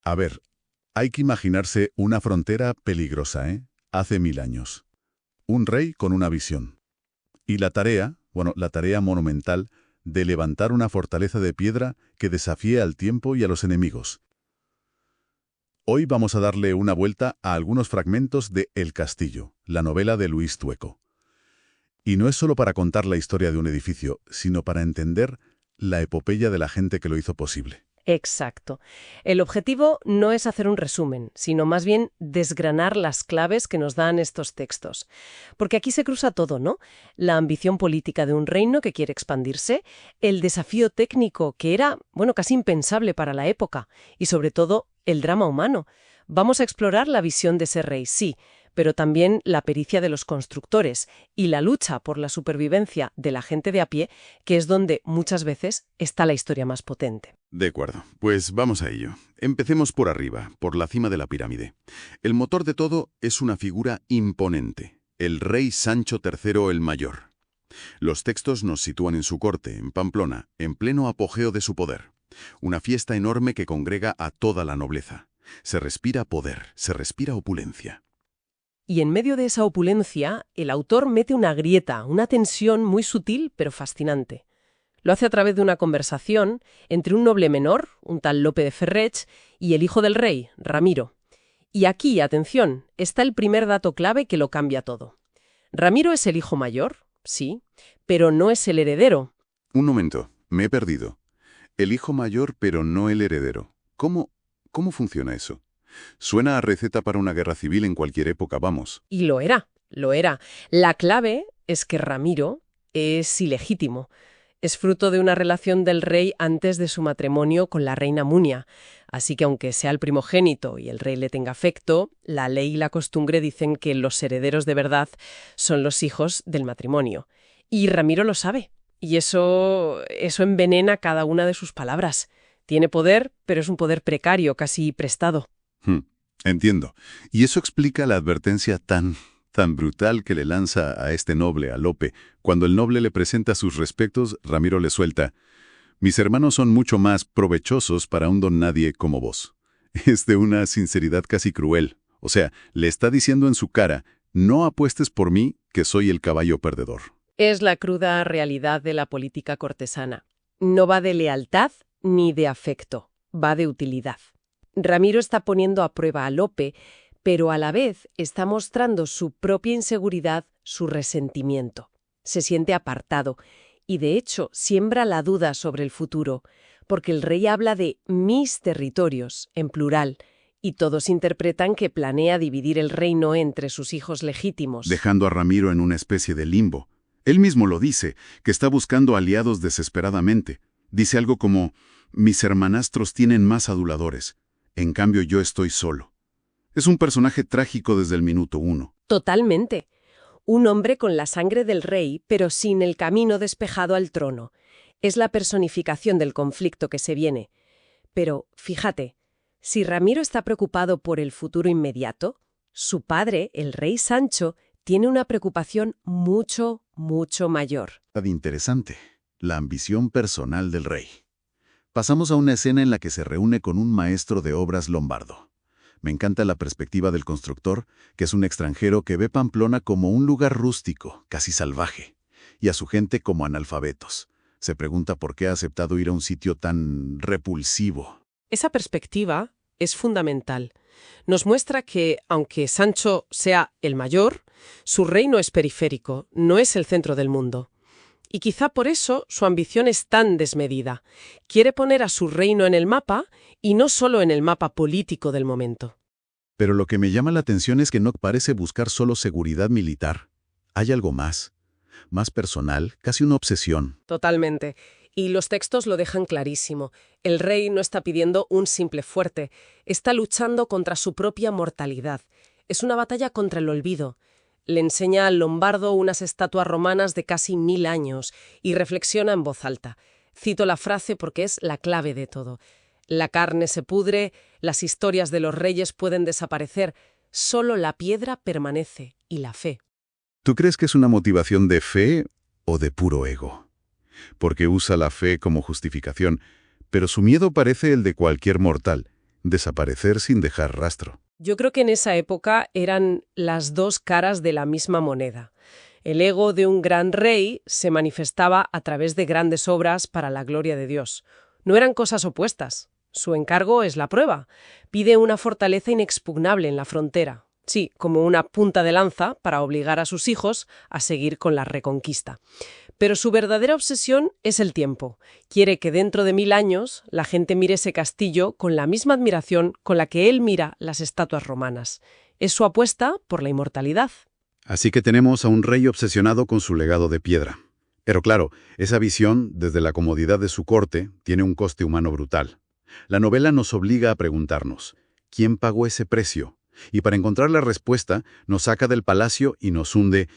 A ver, hay que imaginarse una frontera peligrosa, ¿eh? Hace 1000 años. Un rey con una visión. Y la tarea, la tarea monumental de levantar una fortaleza de piedra que desafíe al tiempo y a los enemigos. Hoy vamos a darle una vuelta a algunos fragmentos de El Castillo, la novela de Luis Tueco. Y no es solo para contar la historia de un edificio, sino para entender la epopeya de la gente que lo hizo posible. Exacto. El objetivo no es hacer un resumen, sino más bien desgranar las claves que nos dan estos textos. Porque aquí se cruza todo, ¿no? La ambición política de un reino que quiere expandirse, el desafío técnico que era, casi impensable para la época, y sobre todo, el drama humano. Vamos a explorar la visión de ese rey, sí, pero también la pericia de los constructores y la lucha por la supervivencia de la gente de a pie, que es donde muchas veces está la historia más potente. De acuerdo, pues vamos a ello. Empecemos por arriba, por la cima de la pirámide. El motor de todo es una figura imponente, el rey Sancho III el Mayor. Los textos nos sitúan en su corte, en Pamplona, en pleno apogeo de su poder. Una fiesta enorme que congrega a toda la nobleza. Se respira poder, se respira opulencia. Y en medio de esa opulencia, el autor mete una grieta, una tensión muy sutil pero fascinante. Lo hace a través de una conversación entre un noble menor, un tal Lope de Ferrech, y el hijo del rey, Ramiro. Y aquí, atención, está el primer dato clave que lo cambia todo. Ramiro es el hijo mayor, sí, pero no es el heredero. Un momento, me he perdido. El hijo mayor, pero no el heredero. ¿Cómo funciona eso? Suena a receta para una guerra civil en cualquier época, vamos. Y lo era, lo era. La clave es que Ramiro es ilegítimo. Es fruto de una relación del rey antes de su matrimonio con la reina Munia. Así que aunque sea el primogénito y el rey le tenga afecto, la ley y la costumbre dicen que los herederos de verdad son los hijos del matrimonio. Y Ramiro lo sabe. Y eso envenena cada una de sus palabras. Tiene poder, pero es un poder precario, casi prestado. Entiendo. Y eso explica la advertencia tan brutal que le lanza a este noble, a Lope. Cuando el noble le presenta sus respetos, Ramiro le suelta: «Mis hermanos son mucho más provechosos para un don nadie como vos». Es de una sinceridad casi cruel. O sea, le está diciendo en su cara: «No apuestes por mí, que soy el caballo perdedor». Es la cruda realidad de la política cortesana. No va de lealtad ni de afecto, va de utilidad. Ramiro está poniendo a prueba a Lope, pero a la vez está mostrando su propia inseguridad, su resentimiento. Se siente apartado y, de hecho, siembra la duda sobre el futuro, porque el rey habla de mis territorios, en plural, y todos interpretan que planea dividir el reino entre sus hijos legítimos. Dejando a Ramiro en una especie de limbo. Él mismo lo dice, que está buscando aliados desesperadamente. Dice algo como: «Mis hermanastros tienen más aduladores. En cambio, yo estoy solo». Es un personaje trágico desde el minuto 1. Totalmente. Un hombre con la sangre del rey, pero sin el camino despejado al trono. Es la personificación del conflicto que se viene. Pero, fíjate, si Ramiro está preocupado por el futuro inmediato, su padre, el rey Sancho, tiene una preocupación mucho, mucho mayor. Interesante. La ambición personal del rey. Pasamos a una escena en la que se reúne con un maestro de obras lombardo. Me encanta la perspectiva del constructor, que es un extranjero que ve Pamplona como un lugar rústico, casi salvaje, y a su gente como analfabetos. Se pregunta por qué ha aceptado ir a un sitio tan repulsivo. Esa perspectiva es fundamental. Nos muestra que, aunque Sancho sea el mayor, su reino es periférico, no es el centro del mundo. Y quizá por eso su ambición es tan desmedida. Quiere poner a su reino en el mapa, y no solo en el mapa político del momento. Pero lo que me llama la atención es que no parece buscar solo seguridad militar. Hay algo más personal, casi una obsesión. Totalmente. Y los textos lo dejan clarísimo. El rey no está pidiendo un simple fuerte, está luchando contra su propia mortalidad. Es una batalla contra el olvido. Le enseña al lombardo unas estatuas romanas de casi 1000 años y reflexiona en voz alta. Cito la frase porque es la clave de todo. La carne se pudre, las historias de los reyes pueden desaparecer, solo la piedra permanece y la fe. ¿Tú crees que es una motivación de fe o de puro ego? Porque usa la fe como justificación, pero su miedo parece el de cualquier mortal. desaparecer sin dejar rastro. Yo creo que en esa época eran las dos caras de la misma moneda. El ego de un gran rey se manifestaba a través de grandes obras para la gloria de Dios. No eran cosas opuestas. Su encargo es la prueba. Pide una fortaleza inexpugnable en la frontera. Sí, como una punta de lanza para obligar a sus hijos a seguir con la reconquista. Pero su verdadera obsesión es el tiempo. Quiere que dentro de 1000 años la gente mire ese castillo con la misma admiración con la que él mira las estatuas romanas. Es su apuesta por la inmortalidad. Así que tenemos a un rey obsesionado con su legado de piedra. Pero claro, esa visión, desde la comodidad de su corte, tiene un coste humano brutal. La novela nos obliga a preguntarnos, ¿quién pagó ese precio? Y para encontrar la respuesta, nos saca del palacio y nos hunde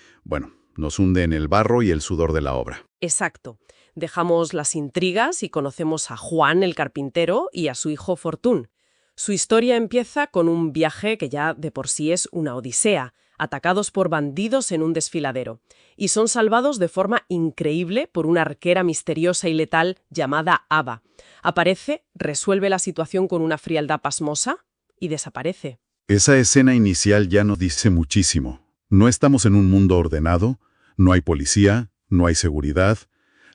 en el barro y el sudor de la obra. Exacto. Dejamos las intrigas y conocemos a Juan el carpintero y a su hijo Fortún. Su historia empieza con un viaje que ya de por sí es una odisea, atacados por bandidos en un desfiladero, y son salvados de forma increíble por una arquera misteriosa y letal llamada Ava. Aparece, resuelve la situación con una frialdad pasmosa y desaparece. Esa escena inicial ya nos dice muchísimo. No estamos en un mundo ordenado, no hay policía, no hay seguridad.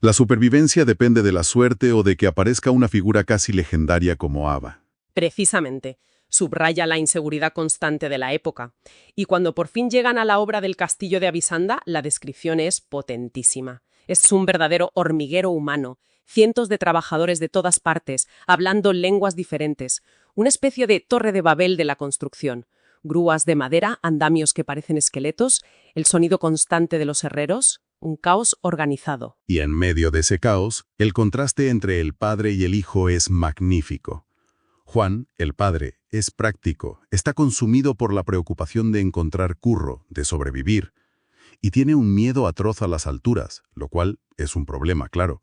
La supervivencia depende de la suerte o de que aparezca una figura casi legendaria como Ava. Precisamente. Subraya la inseguridad constante de la época. Y cuando por fin llegan a la obra del castillo de Avisanda, la descripción es potentísima. Es un verdadero hormiguero humano. Cientos de trabajadores de todas partes, hablando lenguas diferentes. Una especie de torre de Babel de la construcción. Grúas de madera, andamios que parecen esqueletos, el sonido constante de los herreros, un caos organizado. Y en medio de ese caos, el contraste entre el padre y el hijo es magnífico. Juan, el padre, es práctico, está consumido por la preocupación de encontrar curro, de sobrevivir, y tiene un miedo atroz a las alturas, lo cual es un problema, claro.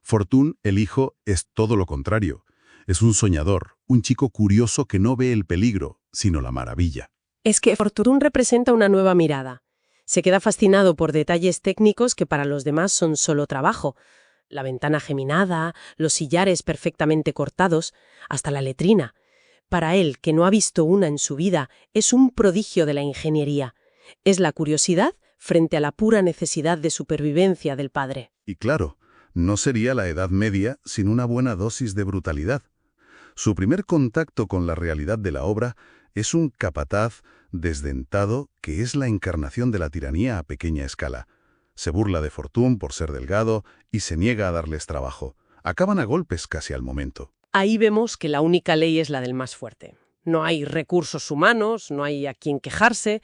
Fortún, el hijo, es todo lo contrario. Es un soñador, un chico curioso que no ve el peligro, sino la maravilla. Es que Fortún representa una nueva mirada. Se queda fascinado por detalles técnicos que para los demás son solo trabajo. La ventana geminada, los sillares perfectamente cortados, hasta la letrina. Para él, que no ha visto una en su vida, es un prodigio de la ingeniería. Es la curiosidad frente a la pura necesidad de supervivencia del padre. Y claro, no sería la Edad Media sin una buena dosis de brutalidad. Su primer contacto con la realidad de la obra es un capataz desdentado que es la encarnación de la tiranía a pequeña escala. Se burla de Fortún por ser delgado y se niega a darles trabajo. Acaban a golpes casi al momento. Ahí vemos que la única ley es la del más fuerte. No hay recursos humanos, no hay a quien quejarse,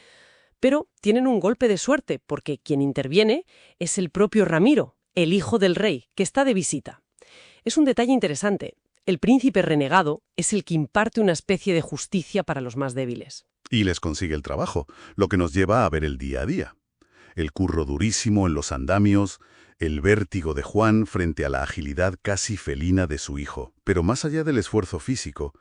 pero tienen un golpe de suerte porque quien interviene es el propio Ramiro, el hijo del rey, que está de visita. Es un detalle interesante. El príncipe renegado es el que imparte una especie de justicia para los más débiles. Y les consigue el trabajo, lo que nos lleva a ver el día a día. El curro durísimo en los andamios, el vértigo de Juan frente a la agilidad casi felina de su hijo. Pero más allá del esfuerzo físico,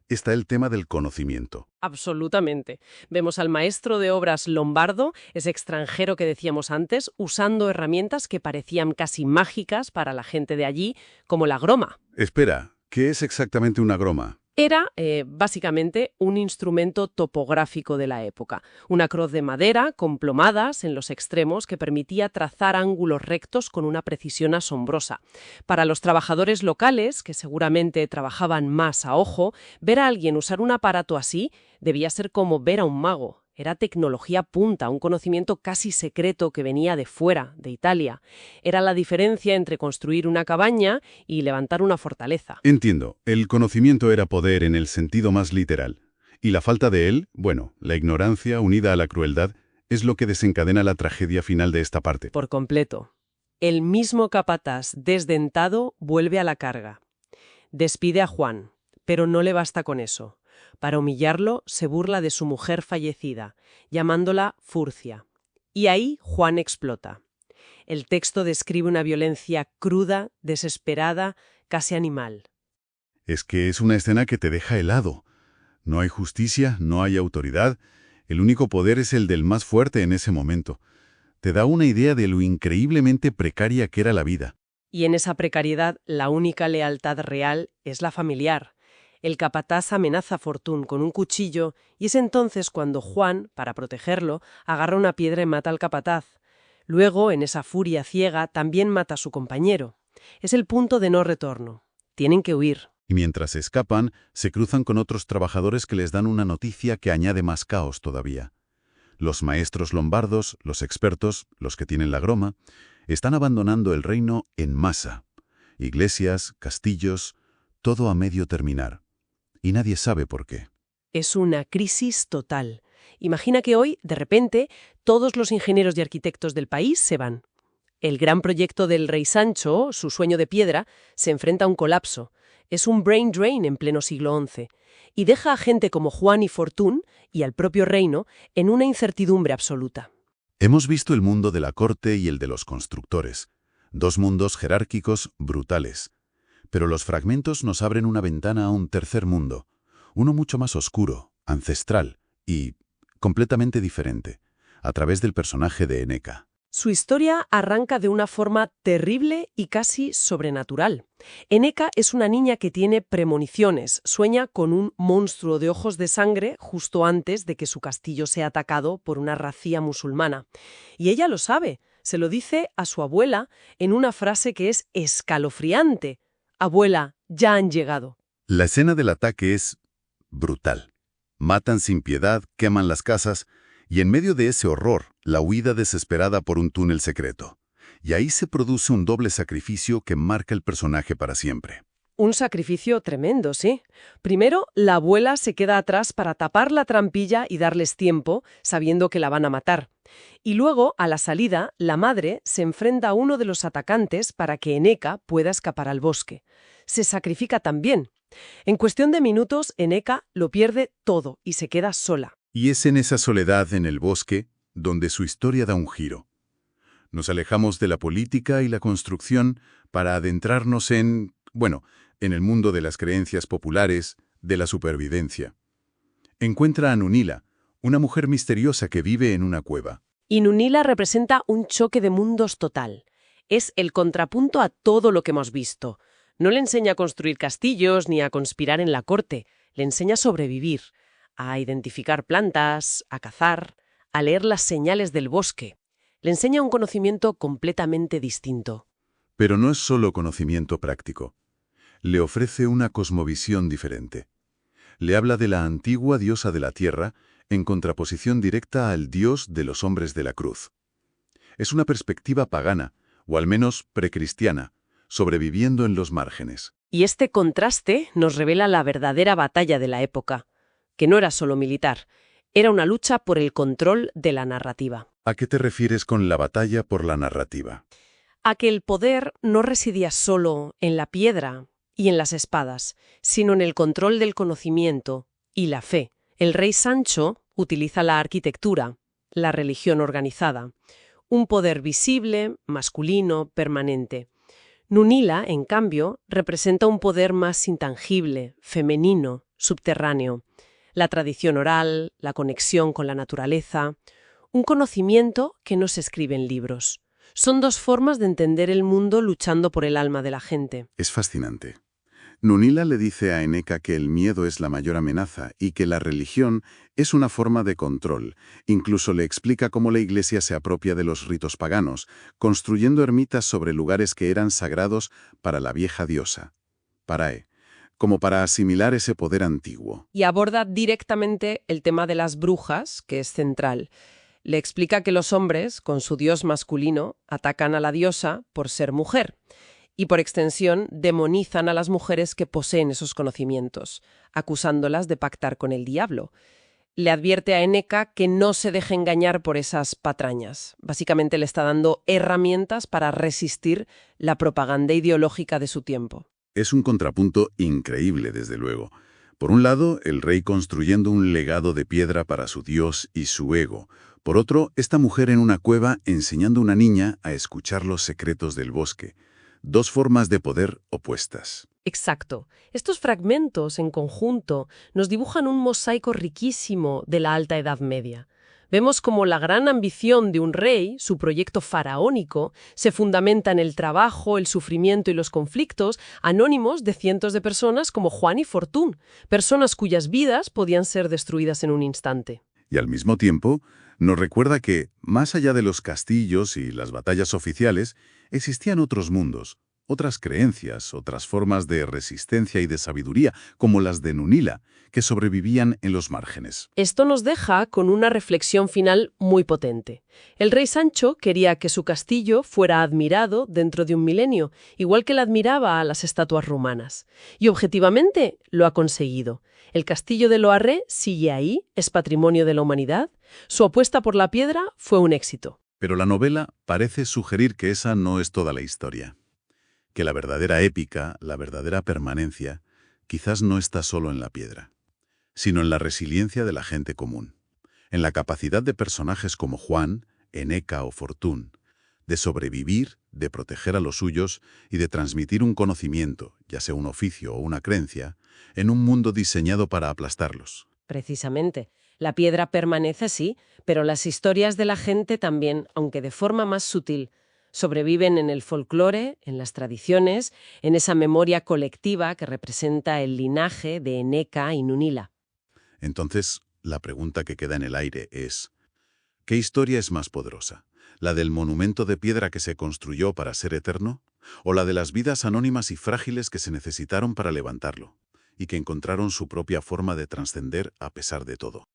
está el tema del conocimiento. Absolutamente. Vemos al maestro de obras lombardo, ese extranjero que decíamos antes, usando herramientas que parecían casi mágicas para la gente de allí, como la groma. Espera, ¿qué es exactamente una groma? Era, básicamente, un instrumento topográfico de la época. Una cruz de madera con plomadas en los extremos que permitía trazar ángulos rectos con una precisión asombrosa. Para los trabajadores locales, que seguramente trabajaban más a ojo, ver a alguien usar un aparato así debía ser como ver a un mago. Era tecnología punta, un conocimiento casi secreto que venía de fuera, de Italia. Era la diferencia entre construir una cabaña y levantar una fortaleza. Entiendo, el conocimiento era poder en el sentido más literal. Y la falta de él, la ignorancia unida a la crueldad, es lo que desencadena la tragedia final de esta parte. Por completo. El mismo capataz desdentado vuelve a la carga. Despide a Juan, pero no le basta con eso. Para humillarlo, se burla de su mujer fallecida, llamándola Furcia. Y ahí Juan explota. El texto describe una violencia cruda, desesperada, casi animal. Es que es una escena que te deja helado. No hay justicia, no hay autoridad. El único poder es el del más fuerte en ese momento. Te da una idea de lo increíblemente precaria que era la vida. Y en esa precariedad, la única lealtad real es la familiar. El capataz amenaza a Fortún con un cuchillo y es entonces cuando Juan, para protegerlo, agarra una piedra y mata al capataz. Luego, en esa furia ciega, también mata a su compañero. Es el punto de no retorno. Tienen que huir. Y mientras escapan, se cruzan con otros trabajadores que les dan una noticia que añade más caos todavía. Los maestros lombardos, los expertos, los que tienen la groma, están abandonando el reino en masa. Iglesias, castillos, todo a medio terminar. Y nadie sabe por qué. Es una crisis total. Imagina que hoy, de repente, todos los ingenieros y arquitectos del país se van. El gran proyecto del rey Sancho, su sueño de piedra, se enfrenta a un colapso. Es un brain drain en pleno siglo XI. Y deja a gente como Juan y Fortún, y al propio reino, en una incertidumbre absoluta. Hemos visto el mundo de la corte y el de los constructores. Dos mundos jerárquicos brutales. Pero los fragmentos nos abren una ventana a un tercer mundo. Uno mucho más oscuro, ancestral y completamente diferente, a través del personaje de Eneka. Su historia arranca de una forma terrible y casi sobrenatural. Eneka es una niña que tiene premoniciones, sueña con un monstruo de ojos de sangre justo antes de que su castillo sea atacado por una racía musulmana. Y ella lo sabe, se lo dice a su abuela en una frase que es escalofriante. Abuela, ya han llegado. La escena del ataque es brutal. Matan sin piedad, queman las casas, y en medio de ese horror, la huida desesperada por un túnel secreto. Y ahí se produce un doble sacrificio que marca el personaje para siempre. Un sacrificio tremendo, sí. Primero, la abuela se queda atrás para tapar la trampilla y darles tiempo, sabiendo que la van a matar. Y luego, a la salida, la madre se enfrenta a uno de los atacantes para que Eneka pueda escapar al bosque. Se sacrifica también. En cuestión de minutos, Eneka lo pierde todo y se queda sola. Y es en esa soledad en el bosque donde su historia da un giro. Nos alejamos de la política y la construcción para adentrarnos en el mundo de las creencias populares, de la supervivencia. Encuentra a Nunila, una mujer misteriosa que vive en una cueva. Y Nunila representa un choque de mundos total. Es el contrapunto a todo lo que hemos visto. No le enseña a construir castillos ni a conspirar en la corte. Le enseña a sobrevivir, a identificar plantas, a cazar, a leer las señales del bosque. Le enseña un conocimiento completamente distinto. Pero no es solo conocimiento práctico. Le ofrece una cosmovisión diferente. Le habla de la antigua diosa de la tierra en contraposición directa al dios de los hombres de la cruz. Es una perspectiva pagana, o al menos precristiana, sobreviviendo en los márgenes. Y este contraste nos revela la verdadera batalla de la época, que no era solo militar, era una lucha por el control de la narrativa. ¿A qué te refieres con la batalla por la narrativa? A que el poder no residía solo en la piedra y en las espadas, sino en el control del conocimiento y la fe. El rey Sancho utiliza la arquitectura, la religión organizada, un poder visible, masculino, permanente. Nunila, en cambio, representa un poder más intangible, femenino, subterráneo. La tradición oral, la conexión con la naturaleza, un conocimiento que no se escribe en libros. Son dos formas de entender el mundo luchando por el alma de la gente. Es fascinante. Nunila le dice a Eneka que el miedo es la mayor amenaza y que la religión es una forma de control. Incluso le explica cómo la Iglesia se apropia de los ritos paganos, construyendo ermitas sobre lugares que eran sagrados para la vieja diosa, Parae, como para asimilar ese poder antiguo. Y aborda directamente el tema de las brujas, que es central. Le explica que los hombres, con su dios masculino, atacan a la diosa por ser mujer. Y por extensión, demonizan a las mujeres que poseen esos conocimientos, acusándolas de pactar con el diablo. Le advierte a Eneka que no se deje engañar por esas patrañas. Básicamente le está dando herramientas para resistir la propaganda ideológica de su tiempo. Es un contrapunto increíble, desde luego. Por un lado, el rey construyendo un legado de piedra para su dios y su ego. Por otro, esta mujer en una cueva enseñando a una niña a escuchar los secretos del bosque. Dos formas de poder opuestas. Exacto. Estos fragmentos, en conjunto, nos dibujan un mosaico riquísimo de la Alta Edad Media. Vemos como la gran ambición de un rey, su proyecto faraónico, se fundamenta en el trabajo, el sufrimiento y los conflictos anónimos de cientos de personas como Juan y Fortún, personas cuyas vidas podían ser destruidas en un instante. Y al mismo tiempo, nos recuerda que, más allá de los castillos y las batallas oficiales, existían otros mundos, otras creencias, otras formas de resistencia y de sabiduría, como las de Nunila, que sobrevivían en los márgenes. Esto nos deja con una reflexión final muy potente. El rey Sancho quería que su castillo fuera admirado dentro de un milenio, igual que él admiraba a las estatuas romanas. Y objetivamente lo ha conseguido. El castillo de Loarre sigue ahí, es patrimonio de la humanidad. Su apuesta por la piedra fue un éxito. Pero la novela parece sugerir que esa no es toda la historia. Que la verdadera épica, la verdadera permanencia, quizás no está solo en la piedra, sino en la resiliencia de la gente común, en la capacidad de personajes como Juan, Eneca o Fortún, de sobrevivir, de proteger a los suyos y de transmitir un conocimiento, ya sea un oficio o una creencia, en un mundo diseñado para aplastarlos. Precisamente. La piedra permanece, sí, pero las historias de la gente también, aunque de forma más sutil, sobreviven en el folclore, en las tradiciones, en esa memoria colectiva que representa el linaje de Eneca y Nunila. Entonces, la pregunta que queda en el aire es, ¿qué historia es más poderosa? ¿La del monumento de piedra que se construyó para ser eterno? ¿O la de las vidas anónimas y frágiles que se necesitaron para levantarlo, y que encontraron su propia forma de trascender a pesar de todo?